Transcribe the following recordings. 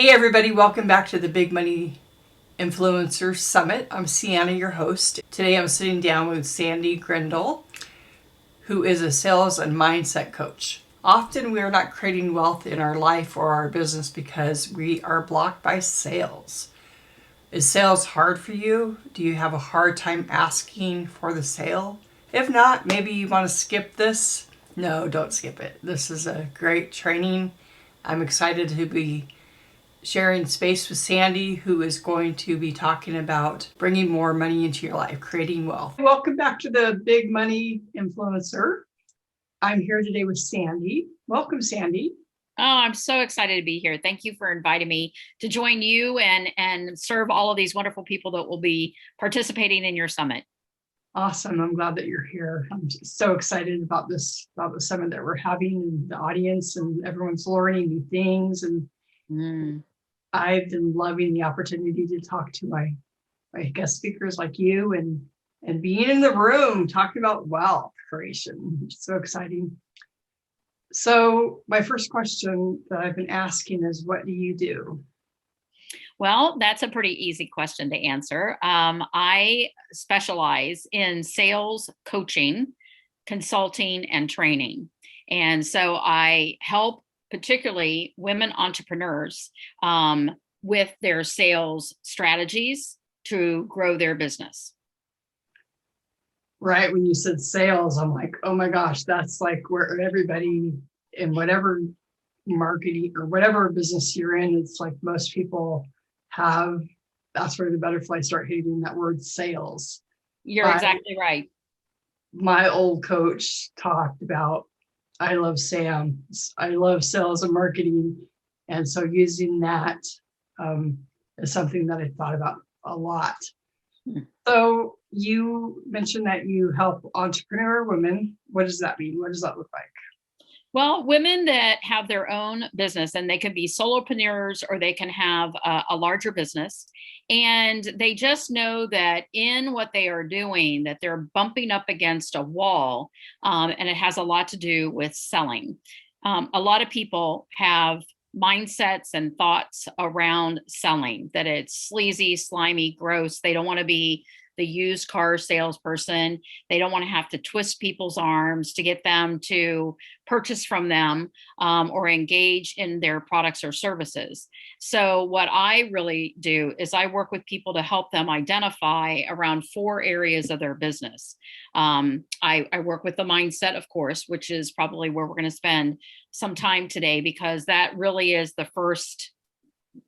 Hey everybody, welcome back to the Big Money Influencer Summit. I'm Ceanne, your host. Today I'm sitting down with Sandie Grindel, who is a sales and mindset coach. Often we are not creating wealth in our life or our business because we are blocked by sales. Is sales hard for you? Do you have a hard time asking for the sale? If not, maybe you want to skip this. No, don't skip it. This is a great training. I'm excited to be sharing space with Sandie, who is going to be talking about bringing more money into your life, creating wealth. Welcome back to the Big Money Influencer. I'm here today with Sandie. Welcome, Sandie. Oh, I'm so excited to be here. Thank you for inviting me to join you and serve all of these wonderful people that will be participating in your summit. Awesome. I'm glad that you're here. I'm just so excited about the summit that we're having and the audience, and everyone's learning new things. And I've been loving the opportunity to talk to my guest speakers like you and being in the room talking about wealth creation. It's so exciting. So my first question that I've been asking is, what do you do? Well, that's a pretty easy question to answer. I specialize in sales coaching, consulting, and training. And so I help particularly women entrepreneurs with their sales strategies to grow their business. Right. When you said sales, I'm like, oh my gosh, that's like where everybody in whatever marketing or whatever business you're in, it's like most people have, that's where the butterflies start hitting that word sales. You're exactly right. My old coach talked about, I love Sam. I love sales and marketing. And so using that is something that I thought about a lot. So you mentioned that you help entrepreneur women. What does that mean? What does that look like? Well, women that have their own business, and they can be solopreneurs or they can have a larger business, and they just know that in what they are doing, that they're bumping up against a wall, and it has a lot to do with selling. A lot of people have mindsets and thoughts around selling, that it's sleazy, slimy, gross. They don't want to be the used car salesperson. They don't want to have to twist people's arms to get them to purchase from them or engage in their products or services. So, what I really do is I work with people to help them identify around 4 areas of their business. I work with the mindset, of course, which is probably where we're going to spend some time today, because that really is the first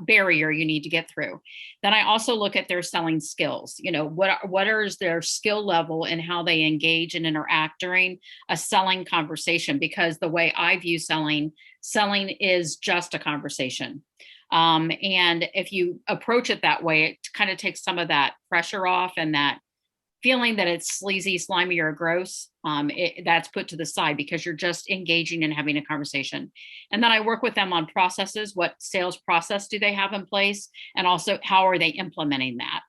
barrier you need to get through. Then I also look at their selling skills. You know, what is their skill level and how they engage and interact during a selling conversation? Because the way I view selling is just a conversation. And if you approach it that way, it kind of takes some of that pressure off, and that feeling that it's sleazy, slimy, or gross, that's put to the side because you're just engaging and having a conversation. And then I work with them on processes. What sales process do they have in place? And also, how are they implementing that?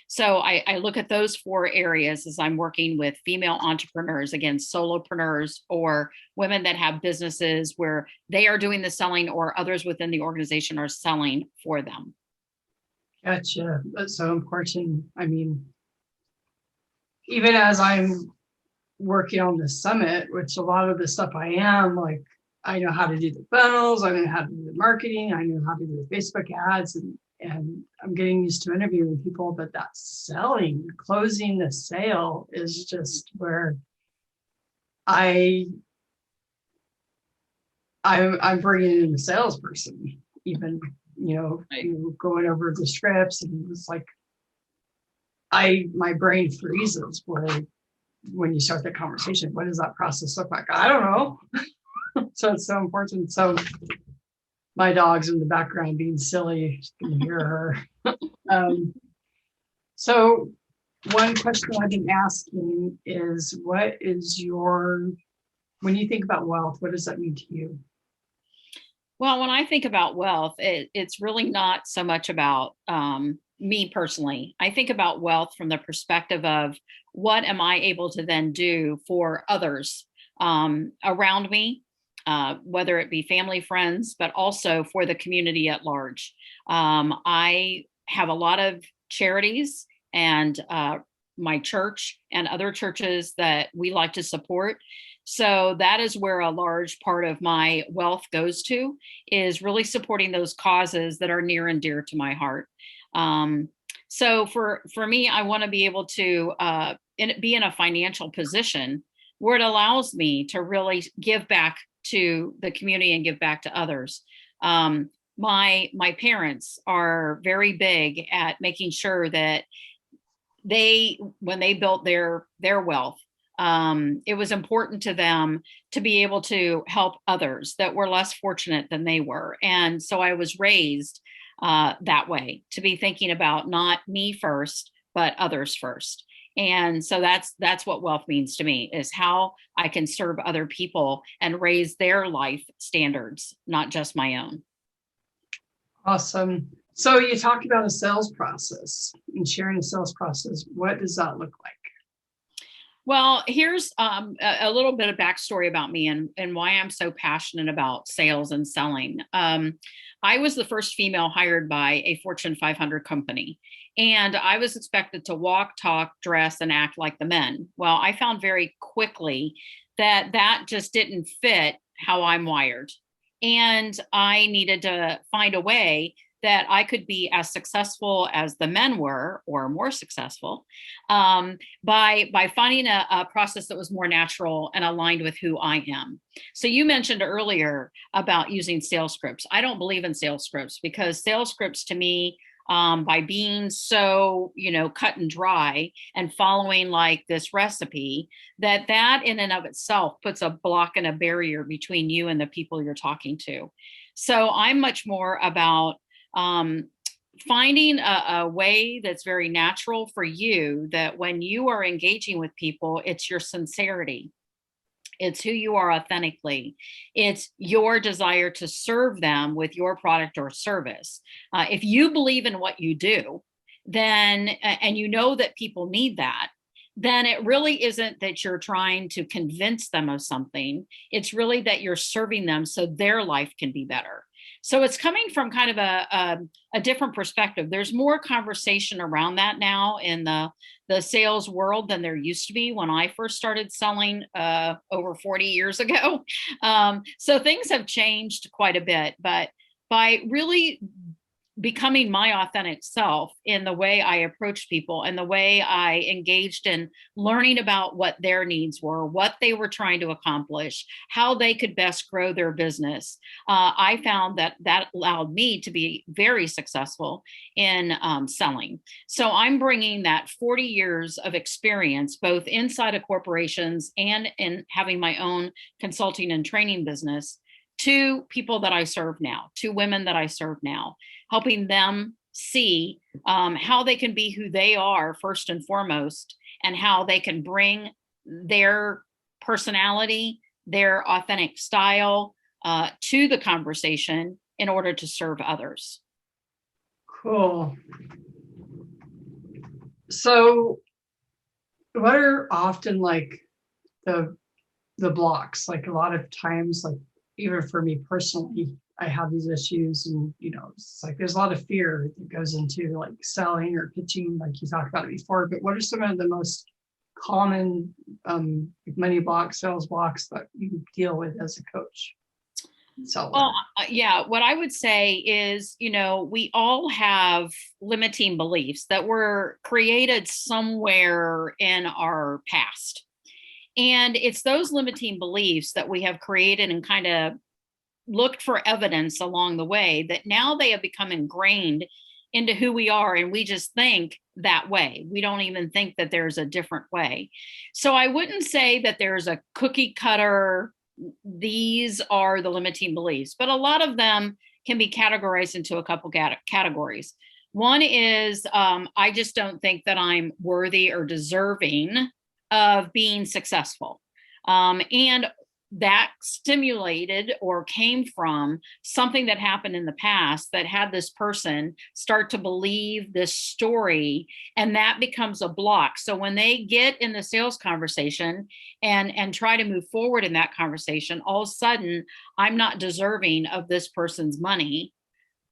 So I look at those 4 areas as I'm working with female entrepreneurs, again, solopreneurs, or women that have businesses where they are doing the selling or others within the organization are selling for them. Gotcha. That's so important. I mean, even as I'm working on the summit, which a lot of the stuff I am, like, I know how to do the funnels, I know how to do the marketing, I know how to do the Facebook ads, and I'm getting used to interviewing people, but that selling, closing the sale is just where I'm bringing in a salesperson, even, going over the scripts, and it's like, my brain freezes when you start the conversation. What does that process look like? I don't know. So it's so important. So my dog's in the background being silly. You can hear her. So one question I've been asking is, when you think about wealth, what does that mean to you? Well, when I think about wealth, it's really not so much about me personally. I think about wealth from the perspective of what am I able to then do for others around me, whether it be family, friends, but also for the community at large. I have a lot of charities and my church and other churches that we like to support. So that is where a large part of my wealth goes to, is really supporting those causes that are near and dear to my heart. So for me, I want to be able to be in a financial position where it allows me to really give back to the community and give back to others. My parents are very big at making sure that when they built their wealth, it was important to them to be able to help others that were less fortunate than they were. And so I was raised that way, to be thinking about not me first, but others first. And so that's what wealth means to me, is how I can serve other people and raise their life standards, not just my own. Awesome. So you talked about a sales process and sharing a sales process. What does that look like? Well, here's a little bit of backstory about me and why I'm so passionate about sales and selling. I was the first female hired by a Fortune 500 company, and I was expected to walk, talk, dress, and act like the men. Well, I found very quickly that that just didn't fit how I'm wired. And I needed to find a way that I could be as successful as the men were, or more successful, by finding a process that was more natural and aligned with who I am. So you mentioned earlier about using sales scripts. I don't believe in sales scripts, because sales scripts to me, by being so, cut and dry and following like this recipe, that in and of itself puts a block and a barrier between you and the people you're talking to. So I'm much more about finding a way that's very natural for you, that when you are engaging with people, it's your sincerity. It's who you are authentically. It's your desire to serve them with your product or service. If you believe in what you do, then, and you know that people need that, then it really isn't that you're trying to convince them of something. It's really that you're serving them so their life can be better. So it's coming from kind of a different perspective. There's more conversation around that now in the sales world than there used to be when I first started selling over 40 years ago. So things have changed quite a bit, but by really becoming my authentic self in the way I approached people and the way I engaged in learning about what their needs were, what they were trying to accomplish, how they could best grow their business, I found that allowed me to be very successful in selling. So I'm bringing that 40 years of experience, both inside of corporations and in having my own consulting and training business, to people that I serve now, to women that I serve now, helping them see how they can be who they are first and foremost, and how they can bring their personality, their authentic style to the conversation in order to serve others. Cool. So what are often like the blocks? Like a lot of times, like even for me personally, I have these issues, and it's like there's a lot of fear that goes into like selling or pitching, like you talked about it before. But what are some of the most common money blocks, sales blocks that you deal with as a coach? Well, yeah, what I would say is, we all have limiting beliefs that were created somewhere in our past. And it's those limiting beliefs that we have created and kind of looked for evidence along the way, that now they have become ingrained into who we are, and we just think that way. We don't even think that there's a different way. So I wouldn't say that there's a cookie cutter, these are the limiting beliefs, but a lot of them can be categorized into a couple categories. One is I just don't think that I'm worthy or deserving of being successful. And that stimulated or came from something that happened in the past that had this person start to believe this story, and that becomes a block. So when they get in the sales conversation and try to move forward in that conversation, all of a sudden, I'm not deserving of this person's money,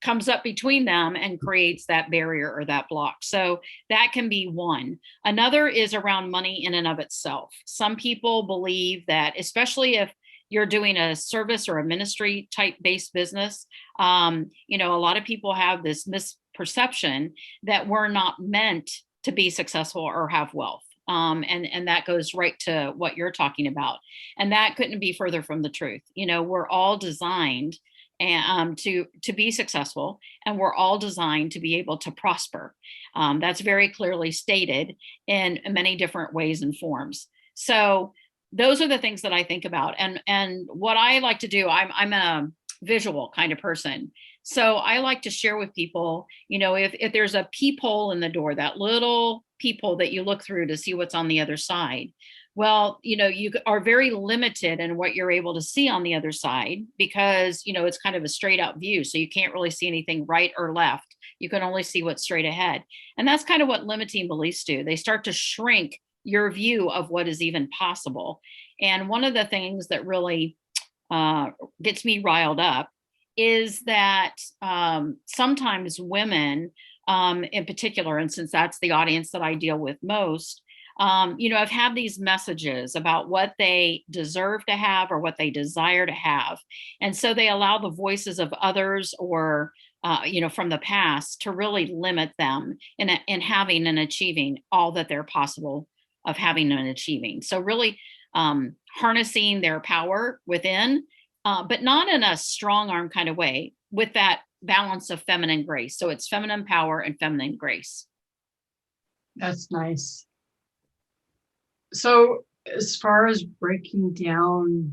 comes up between them and creates that barrier or that block. So that can be one. Another is around money in and of itself. Some people believe that, especially if you're doing a service or a ministry type based business, a lot of people have this misperception that we're not meant to be successful or have wealth. And that goes right to what you're talking about. And that couldn't be further from the truth. We're all designed and to be successful, and we're all designed to be able to prosper. That's very clearly stated in many different ways and forms. So those are the things that I think about. And what I like to do, I'm a visual kind of person. So I like to share with people, if there's a peephole in the door, that little peephole that you look through to see what's on the other side. Well, you are very limited in what you're able to see on the other side because, it's kind of a straight out view. So you can't really see anything right or left. You can only see what's straight ahead. And that's kind of what limiting beliefs do. They start to shrink your view of what is even possible. And one of the things that really gets me riled up is that sometimes women in particular, and since that's the audience that I deal with most, I've had these messages about what they deserve to have or what they desire to have. And so they allow the voices of others or, from the past to really limit them in having and achieving all that they're possible of having and achieving. So really harnessing their power within, but not in a strong arm kind of way, with that balance of feminine grace. So it's feminine power and feminine grace. That's nice. So as far as breaking down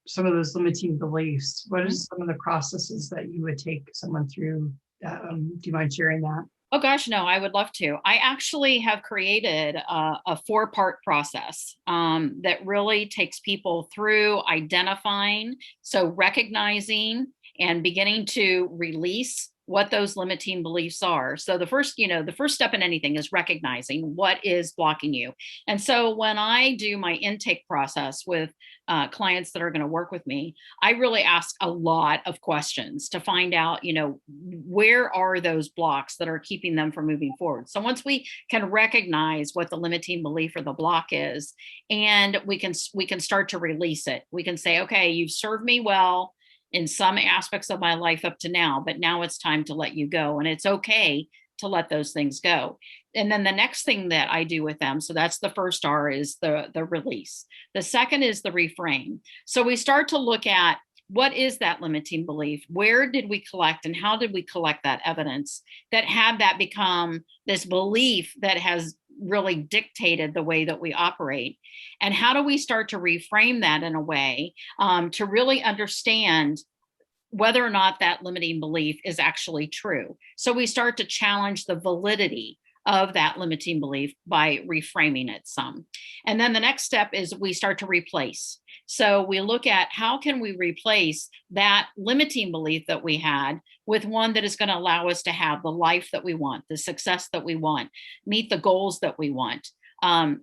some of those limiting beliefs, what are some of the processes that you would take someone through? Do you mind sharing that? Oh gosh, no, I would love to. I actually have created a 4-part process that really takes people through identifying, so recognizing and beginning to release what those limiting beliefs are. So the first step in anything is recognizing what is blocking you. And so when I do my intake process with clients that are going to work with me, I really ask a lot of questions to find out, where are those blocks that are keeping them from moving forward. So once we can recognize what the limiting belief or the block is, and we can start to release it. We can say, okay, you've served me well in some aspects of my life up to now, but now it's time to let you go. And it's okay to let those things go. And then the next thing that I do with them, so that's the first R, is the release. The second is the reframe. So we start to look at, what is that limiting belief? Where did we collect and how did we collect that evidence that had that become this belief that has really dictated the way that we operate? And how do we start to reframe that in a way to really understand whether or not that limiting belief is actually true? So we start to challenge the validity of that limiting belief by reframing it some. And then the next step is we start to replace. So we look at, how can we replace that limiting belief that we had with one that is going to allow us to have the life that we want, the success that we want, meet the goals that we want.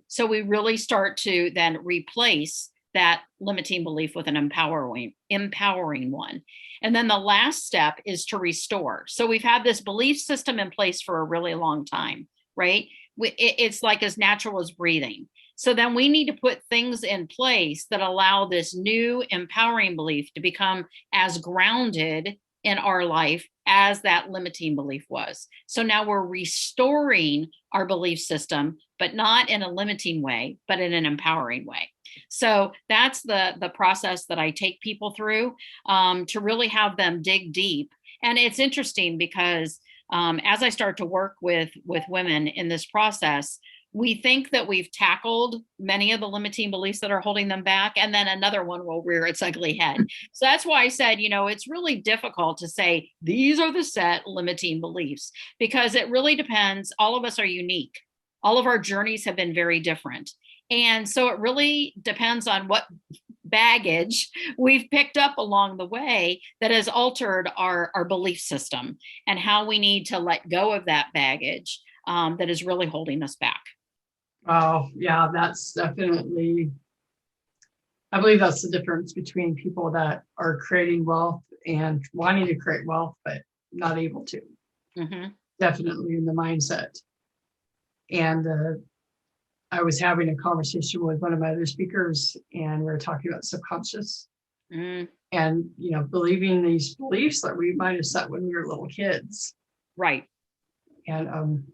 So we really start to then replace that limiting belief with an empowering one. And then the last step is to restore. So we've had this belief system in place for a really long time, right? It's like as natural as breathing. So then we need to put things in place that allow this new empowering belief to become as grounded in our life as that limiting belief was. So now we're restoring our belief system, but not in a limiting way, but in an empowering way. So that's the process that I take people through to really have them dig deep. And it's interesting because as I start to work with women in this process, we think that we've tackled many of the limiting beliefs that are holding them back, and then another one will rear its ugly head. So that's why I said, it's really difficult to say these are the set limiting beliefs, because it really depends. All of us are unique. All of our journeys have been very different. And so it really depends on what baggage we've picked up along the way that has altered our belief system and how we need to let go of that baggage that is really holding us back. Oh, yeah, that's definitely, I believe that's the difference between people that are creating wealth and wanting to create wealth, but not able to. Mm-hmm. Definitely in the mindset. And I was having a conversation with one of my other speakers, and we were talking about subconscious and, believing these beliefs that we might have set when we were little kids. Right. And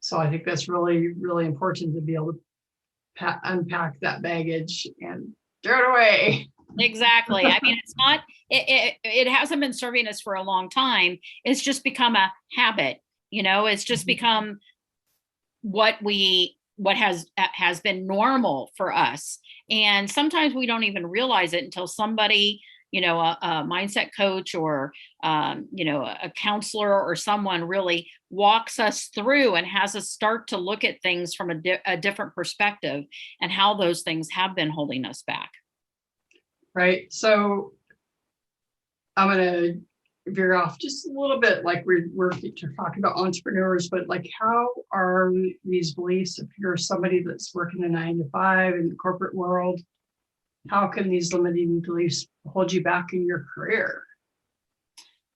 so I think that's really, really important to be able to unpack that baggage and throw it away. Exactly. I mean, it's not, it hasn't been serving us for a long time. It's just become a habit, it's just become what has been normal for us. And sometimes we don't even realize it until somebody, a mindset coach or, a counselor or someone really walks us through and has us start to look at things from a different perspective and how those things have been holding us back. Right. So I'm going to veer off just a little bit, like we're talking about entrepreneurs, but like how are these beliefs, if you're somebody that's working a 9 to 5 in the corporate world, how can these limiting beliefs hold you back in your career?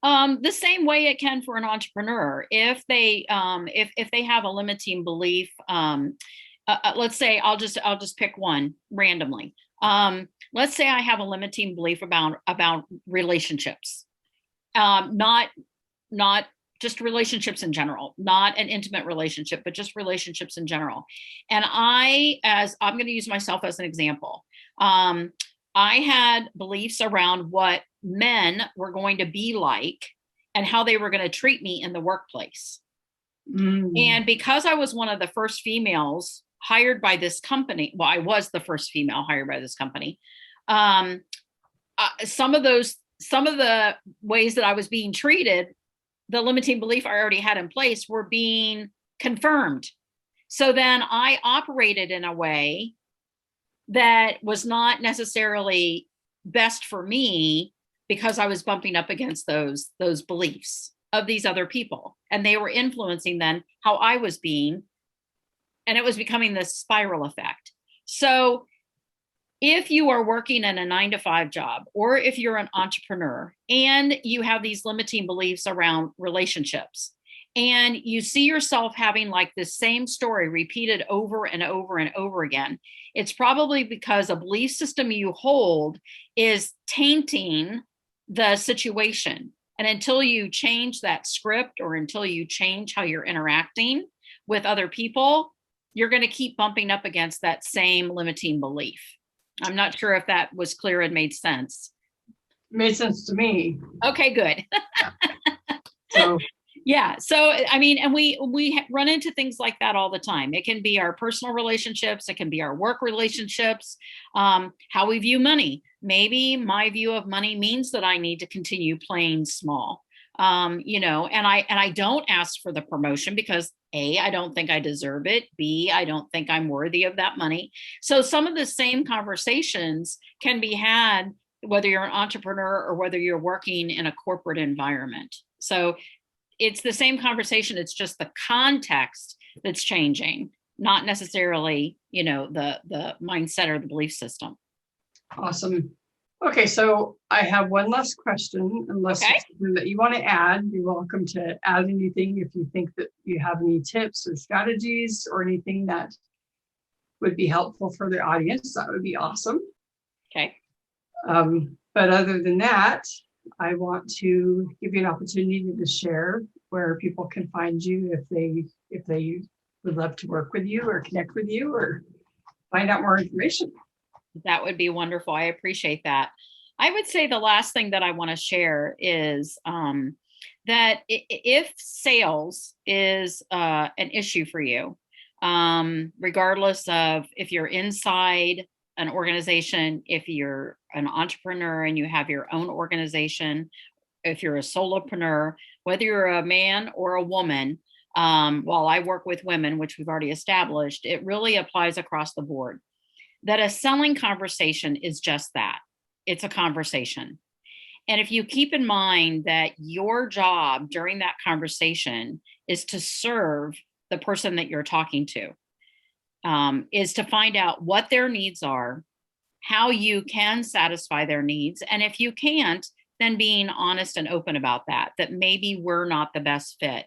The same way it can for an entrepreneur. If they have a limiting belief, let's say I'll just pick one randomly. Let's say I have a limiting belief about relationships, not just relationships in general, not an intimate relationship, but just relationships in general. And I'm going to use myself as an example. I had beliefs around what men were going to be like and how they were going to treat me in the workplace. And because I was one of the first females hired by this company, well, I was the first female hired by this company. Some of the ways that I was being treated, the limiting belief I already had in place, were being confirmed. So then I operated in a way that was not necessarily best for me because I was bumping up against those beliefs of these other people. And they were influencing then how I was being, and it was becoming this spiral effect. So if you are working in a 9 to 5 job, or if you're an entrepreneur and you have these limiting beliefs around relationships, and you see yourself having like this same story repeated over and over and over again, it's probably because a belief system you hold is tainting the situation. And until you change that script, or until you change how you're interacting with other people, you're going to keep bumping up against that same limiting belief. I'm not sure if that was clear and made sense. Made sense to me. Okay, good. So yeah. So, I mean, and we run into things like that all the time. It can be our personal relationships. It can be our work relationships, how we view money. Maybe my view of money means that I need to continue playing small, and I don't ask for the promotion because A, I don't think I deserve it. B, I don't think I'm worthy of that money. So some of the same conversations can be had whether you're an entrepreneur or whether you're working in a corporate environment. So it's the same conversation. It's just the context that's changing, not necessarily, the mindset or the belief system. Awesome. Okay, so I have one last question. Unless it's something that you want to add, you're welcome to add anything if you think that you have any tips or strategies or anything that would be helpful for the audience. That would be awesome. Okay. But other than that, I want to give you an opportunity to share where people can find you if they would love to work with you or connect with you or find out more information. That would be wonderful. I appreciate that. I would say the last thing that I want to share is that if sales is an issue for you, regardless of if you're inside an organization, if you're an entrepreneur and you have your own organization, if you're a solopreneur, whether you're a man or a woman, while I work with women, which we've already established, it really applies across the board. that a selling conversation is just that. It's a conversation. And if you keep in mind that your job during that conversation is to serve the person that you're talking to, is to find out what their needs are, how you can satisfy their needs. And if you can't, then being honest and open about that, that maybe we're not the best fit.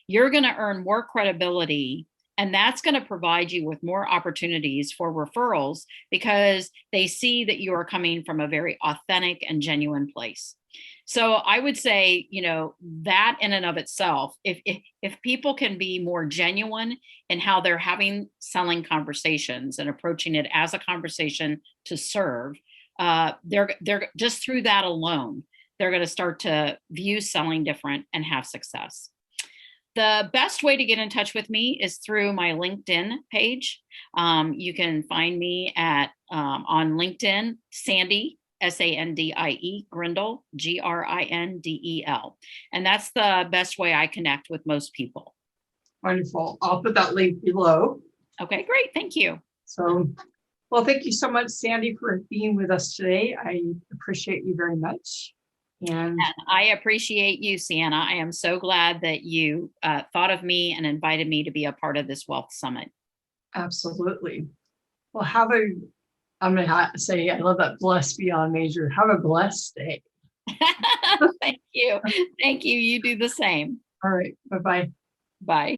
You're going to earn more credibility, and that's going to provide you with more opportunities for referrals because they see that you are coming from a very authentic and genuine place. So I would say, that in and of itself, if people can be more genuine in how they're having selling conversations and approaching it as a conversation to serve, they're just through that alone, they're going to start to view selling different and have success. The best way to get in touch with me is through my LinkedIn page. You can find me on LinkedIn, Sandie, Sandie Grindel, Grindel. And that's the best way I connect with most people. Wonderful. I'll put that link below. Okay, great. Thank you. So, well, thank you so much, Sandie, for being with us today. I appreciate you very much. And I appreciate you, Ceanne. I am so glad that you thought of me and invited me to be a part of this Wealth Summit. Absolutely. Well, I'm going to say, I love that blessed beyond measure. Have a blessed day. Thank you. Thank you. You do the same. All right. Bye-bye. Bye.